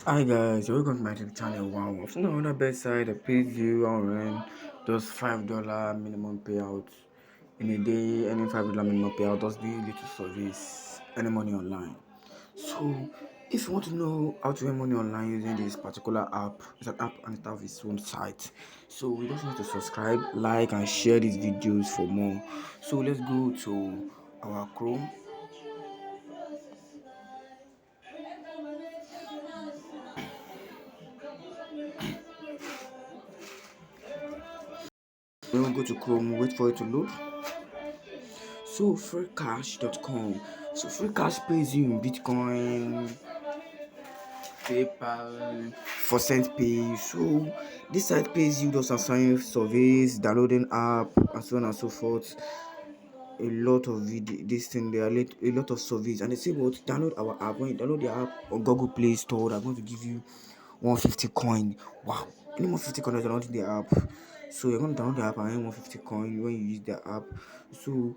Hi guys, welcome to my YouTube channel. Wow, I've seen another website that pays you around just $5 minimum payout in a day. Any $5 minimum payout does do little service, any money online. So, if you want to know how to earn money online using this particular app, it's an app and it has its own site. So, we just need to subscribe, like, and share these videos for more. So, let's go to our Chrome. Then we go to Chrome, wait for it to load. So freecash.com. So freecash pays you in Bitcoin, PayPal, for cent pay. So this site pays you those assigned surveys, downloading app, and so on and so forth. A lot of video, this thing there are a lot of surveys, and they say what download our app. When you download the app on Google Play Store, they're going to give you 150 coin. Wow, any more 50 coin downloading the app. So you're going to download the app and earn 150 coin when you use the app. So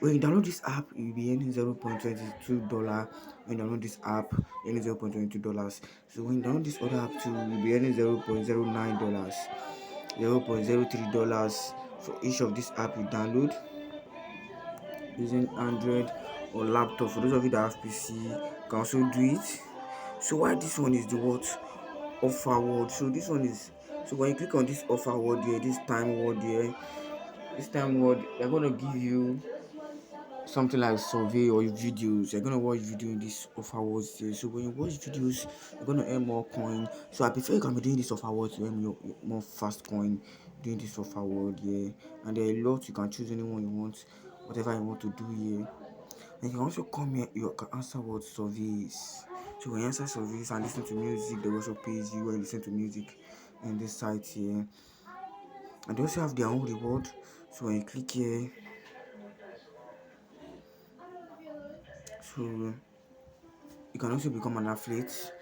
when you download this app, you'll be earning $0.22. When you download this app, you're earning $0.22. So when you download this other app too, you'll be earning $0.09, $0.03 for each of this app you download using Android or laptop. For those of you that have PC, you can also do it. So why this one is the what offer word? So this one is so when you click on this offer word here, this time word, they're gonna give you something like survey or videos. You're gonna watch video in this offer awards there. So when you watch videos, you're gonna earn more coin. So I prefer you can be doing this offer award to earn more fast coin doing this offer award, yeah. And there are a lot, you can choose anyone you want, whatever you want to do here. And you can also come here, you can answer what surveys. So when you answer surveys and listen to music, they also pays you when you listen to music in this site here. And they also have their own reward. So when you click here, so you can also become an affiliate.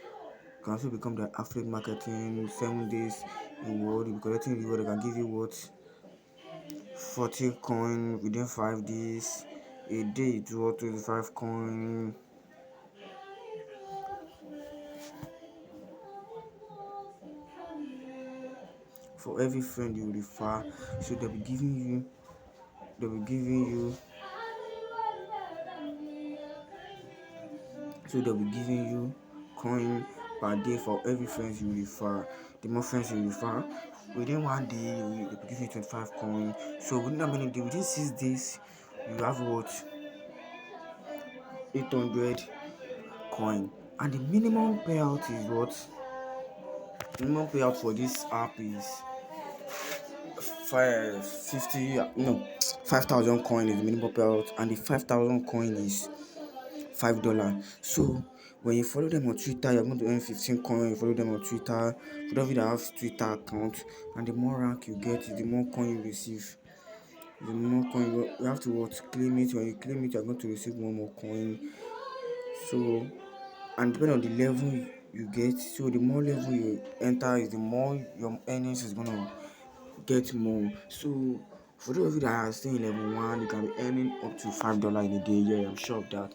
You can also become the affiliate marketing 7 days reward. You'll be collecting reward. They can give you what 40 coin within 5 days. A day it's worth 25 coin. For every friend you refer, so they'll be giving you so they'll be giving you coin per day for every friends you refer. The more friends you refer, within 1 day they'll be giving you 25 coin. So within that many days, within 6 days, you have what 800 coin. And the minimum payout is what? Minimum payout for this app is 5,000 coin is the minimum payout, and the 5,000 coin is $5. So when you follow them on Twitter, you're going to earn 15 coin. You follow them on Twitter, for those of you that have Twitter account, and the more rank you get, the more coin you receive. The more coin you have to what claim it. When you claim it, you're going to receive one more coin. So and depending on the level you get, so the more level you enter is the more your earnings is gonna get more. So for those of you that are staying level 1, you can be earning up to $5 in a day. Yeah, I'm sure of that.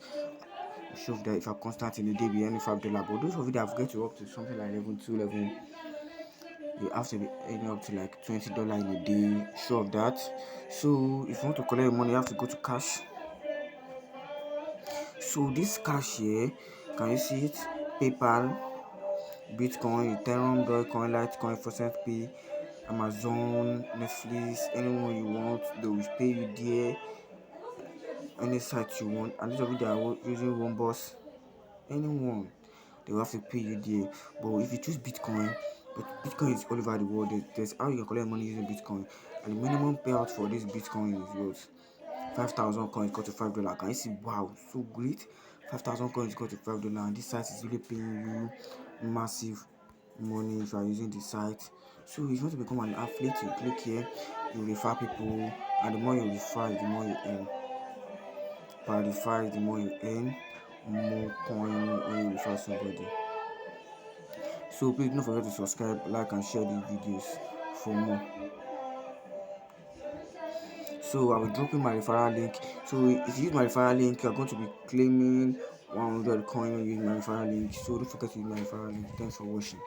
I'm sure of that. If you're constant in a day, be earning $5. But those of you that have get to up to something like level 2, level, you have to be earning up to like $20 in a day. Sure of that. So if you want to collect your money, you have to go to cash. So this cash here, can you see it? PayPal, Bitcoin, Ethereum, Dogecoin, Litecoin, Faucet Pay, Amazon, Netflix, anyone you want, they will pay you there. Any site you want, and those of you that are using Rumboss, anyone, they will have to pay you there. But if you choose Bitcoin, but Bitcoin is all over the world. There's how you can collect money using Bitcoin, and the minimum payout for this Bitcoin is what 5,000 coins got to $5. Can you see? Wow, so great! 5,000 coins got to $5, and this site is really paying you massive money if you are using the site. So if you want to become an affiliate, you click here, you refer people, and the more you refer, the more you earn. Per refer, the more you earn, more coin when you refer somebody. So please don't forget to subscribe, like, and share these videos for more. So I will drop in my referral link. So if you use my referral link, you're going to be claiming 100 coin when you use my referral link. So don't forget to use my referral link. Thanks for watching.